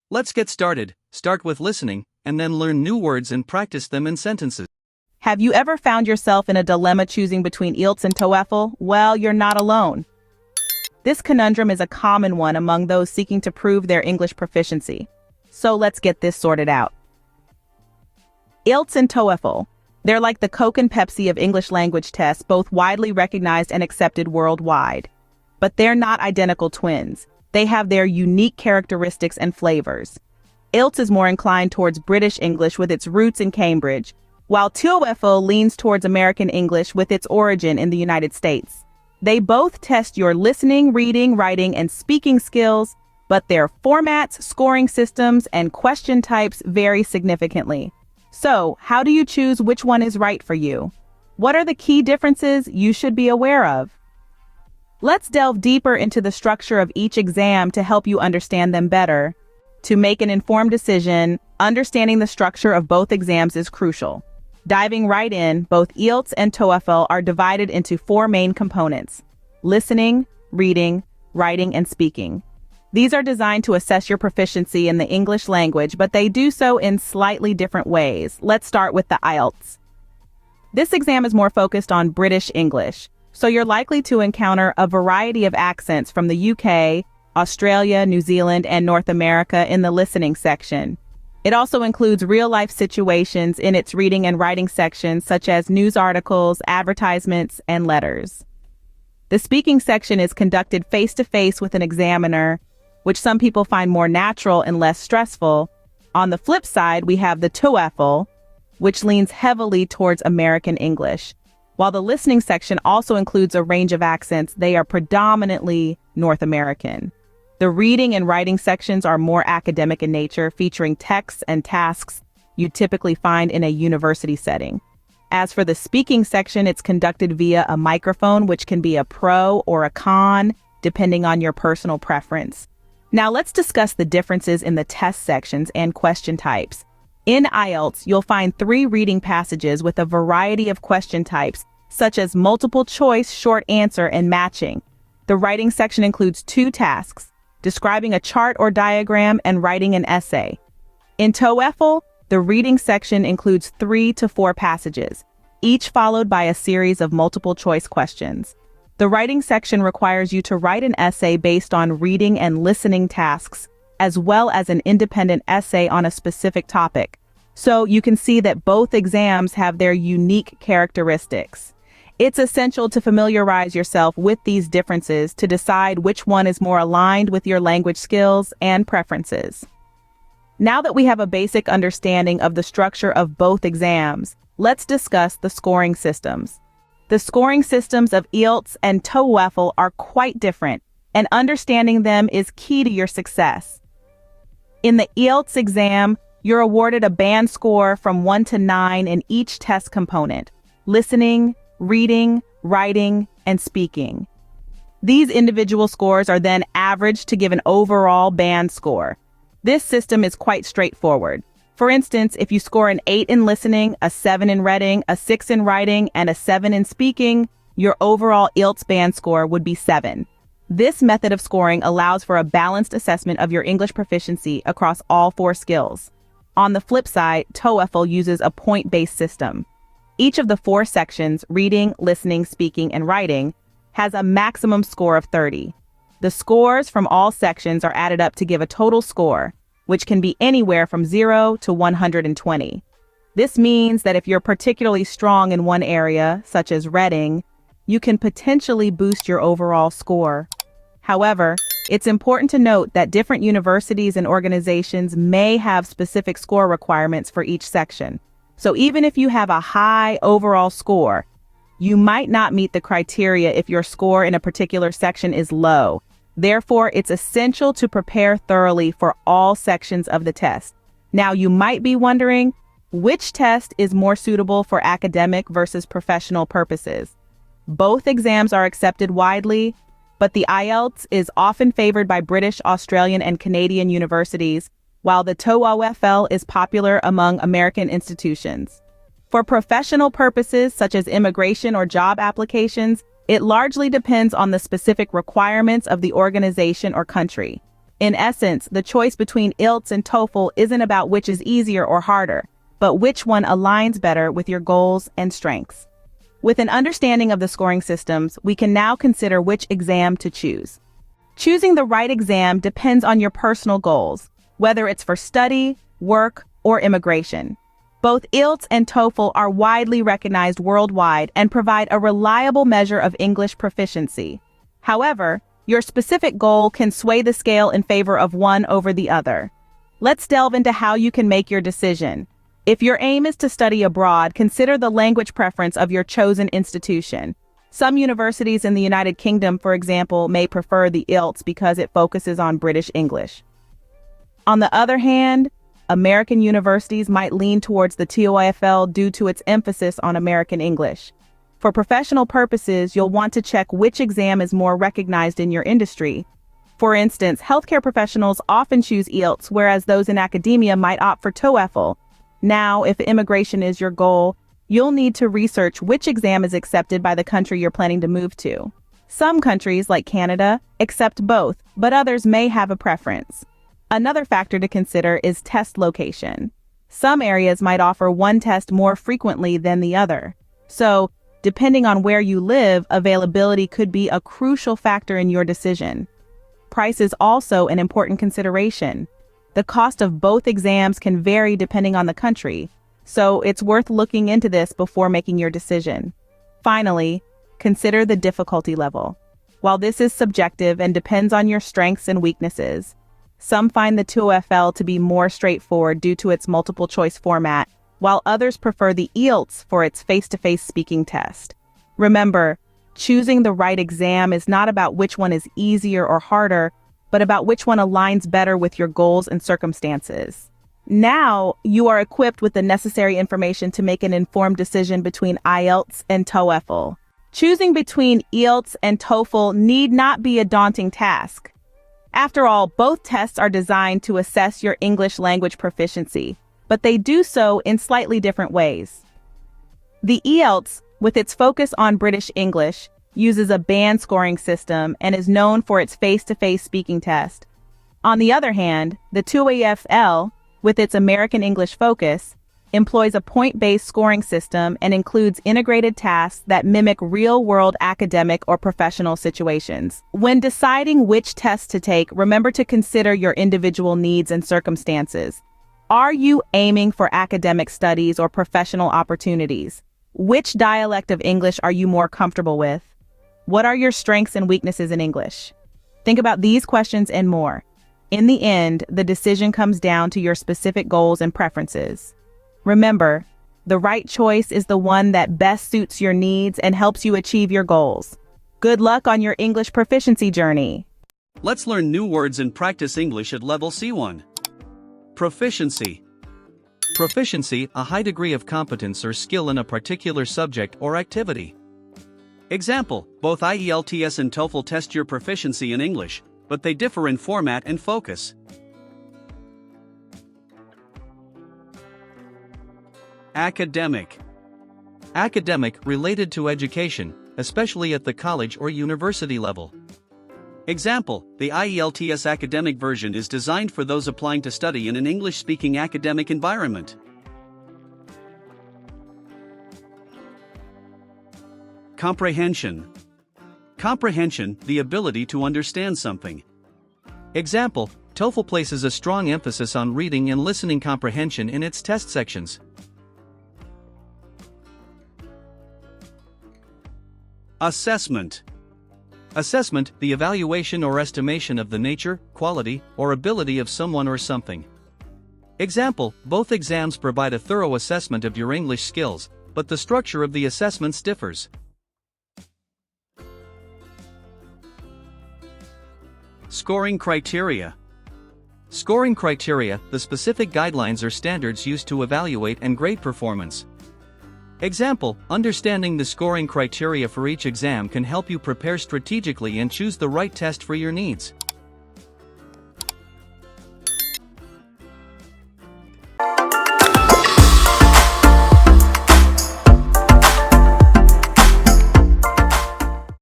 Let's get started. Start with listening, and then learn new words and practice them in sentences. Have you ever found yourself in a dilemma choosing between IELTS and TOEFL? Well, you're not alone. This conundrum is a common one among those seeking to prove their English proficiency. So let's get this sorted out. IELTS and TOEFL. They're like the Coke and Pepsi of English language tests, both widely recognized and accepted worldwide. But they're not identical twins. They have their unique characteristics and flavors. IELTS is more inclined towards British English with its roots in Cambridge, while TOEFL leans towards American English with its origin in the United States. They both test your listening, reading, writing, and speaking skills, but their formats, scoring systems, and question types vary significantly. So, how do you choose which one is right for you? What are the key differences you should be aware of? Let's delve deeper into the structure of each exam to help you understand them better. To make an informed decision, understanding the structure of both exams is crucial. Diving right in, both IELTS and TOEFL are divided into 4 main components: listening, reading, writing, and speaking. These are designed to assess your proficiency in the English language, but they do so in slightly different ways. Let's start with the IELTS. This exam is more focused on British English, so you're likely to encounter a variety of accents from the UK, Australia, New Zealand, and North America in the listening section. It also includes real-life situations in its reading and writing section, such as news articles, advertisements, and letters. The speaking section is conducted face-to-face with an examiner, which some people find more natural and less stressful. On the flip side, we have the TOEFL, which leans heavily towards American English. While the listening section also includes a range of accents, they are predominantly North American. The reading and writing sections are more academic in nature, featuring texts and tasks you typically find in a university setting. As for the speaking section, it's conducted via a microphone, which can be a pro or a con, depending on your personal preference. Now let's discuss the differences in the test sections and question types. In IELTS, you'll find 3 reading passages with a variety of question types, such as multiple choice, short answer, and matching. The writing section includes 2 tasks: describing a chart or diagram and writing an essay. In TOEFL, the reading section includes 3 to 4 passages, each followed by a series of multiple choice questions. The writing section requires you to write an essay based on reading and listening tasks, as well as an independent essay on a specific topic. So you can see that both exams have their unique characteristics. It's essential to familiarize yourself with these differences to decide which one is more aligned with your language skills and preferences. Now that we have a basic understanding of the structure of both exams, let's discuss the scoring systems. The scoring systems of IELTS and TOEFL are quite different, and understanding them is key to your success. In the IELTS exam, you're awarded a band score from 1 to 9 in each test component: listening, reading, writing, and speaking. These individual scores are then averaged to give an overall band score. This system is quite straightforward. For instance, if you score an 8 in listening, a 7 in reading, a 6 in writing, and a 7 in speaking, your overall IELTS band score would be 7. This method of scoring allows for a balanced assessment of your English proficiency across all 4 skills. On the flip side, TOEFL uses a point-based system. Each of the 4 sections, reading, listening, speaking, and writing, has a maximum score of 30. The scores from all sections are added up to give a total score, which can be anywhere from 0 to 120. This means that if you're particularly strong in one area, such as reading, you can potentially boost your overall score. However, it's important to note that different universities and organizations may have specific score requirements for each section. So even if you have a high overall score, you might not meet the criteria if your score in a particular section is low. Therefore, it's essential to prepare thoroughly for all sections of the test. Now, you might be wondering, which test is more suitable for academic versus professional purposes? Both exams are accepted widely, but the IELTS is often favored by British, Australian, and Canadian universities, while the TOEFL is popular among American institutions. For professional purposes, such as immigration or job applications, it largely depends on the specific requirements of the organization or country. In essence, the choice between IELTS and TOEFL isn't about which is easier or harder, but which one aligns better with your goals and strengths. With an understanding of the scoring systems, we can now consider which exam to choose. Choosing the right exam depends on your personal goals, whether it's for study, work, or immigration. Both IELTS and TOEFL are widely recognized worldwide and provide a reliable measure of English proficiency. However, your specific goal can sway the scale in favor of one over the other. Let's delve into how you can make your decision. If your aim is to study abroad, consider the language preference of your chosen institution. Some universities in the United Kingdom, for example, may prefer the IELTS because it focuses on British English. On the other hand, American universities might lean towards the TOEFL due to its emphasis on American English. For professional purposes, you'll want to check which exam is more recognized in your industry. For instance, healthcare professionals often choose IELTS, whereas those in academia might opt for TOEFL. Now, if immigration is your goal, you'll need to research which exam is accepted by the country you're planning to move to. Some countries, like Canada, accept both, but others may have a preference. Another factor to consider is test location. Some areas might offer one test more frequently than the other. So, depending on where you live, availability could be a crucial factor in your decision. Price is also an important consideration. The cost of both exams can vary depending on the country, so it's worth looking into this before making your decision. Finally, consider the difficulty level. While this is subjective and depends on your strengths and weaknesses, some find the TOEFL to be more straightforward due to its multiple choice format, while others prefer the IELTS for its face-to-face speaking test. Remember, choosing the right exam is not about which one is easier or harder, but about which one aligns better with your goals and circumstances. Now, you are equipped with the necessary information to make an informed decision between IELTS and TOEFL. Choosing between IELTS and TOEFL need not be a daunting task. After all, both tests are designed to assess your English language proficiency, but they do so in slightly different ways. The IELTS, with its focus on British English, uses a band scoring system and is known for its face-to-face speaking test. On the other hand, the TOEFL, with its American English focus, employs a point-based scoring system and includes integrated tasks that mimic real-world academic or professional situations. When deciding which test to take, remember to consider your individual needs and circumstances. Are you aiming for academic studies or professional opportunities? Which dialect of English are you more comfortable with? What are your strengths and weaknesses in English? Think about these questions and more. In the end, the decision comes down to your specific goals and preferences. Remember, the right choice is the one that best suits your needs and helps you achieve your goals. Good luck on your English proficiency journey. Let's learn new words and practice English at level C1. Proficiency. Proficiency, a high degree of competence or skill in a particular subject or activity. Example, both IELTS and TOEFL test your proficiency in English, but they differ in format and focus. Academic. Academic, related to education, especially at the college or university level. Example, the IELTS academic version is designed for those applying to study in an English-speaking academic environment. Comprehension. Comprehension, the ability to understand something. Example, TOEFL places a strong emphasis on reading and listening comprehension in its test sections. Assessment. Assessment, the evaluation or estimation of the nature, quality, or ability of someone or something. Example, both exams provide a thorough assessment of your English skills, but the structure of the assessments differs. Scoring criteria. Scoring criteria, the specific guidelines or standards used to evaluate and grade performance. Example, understanding the scoring criteria for each exam can help you prepare strategically and choose the right test for your needs.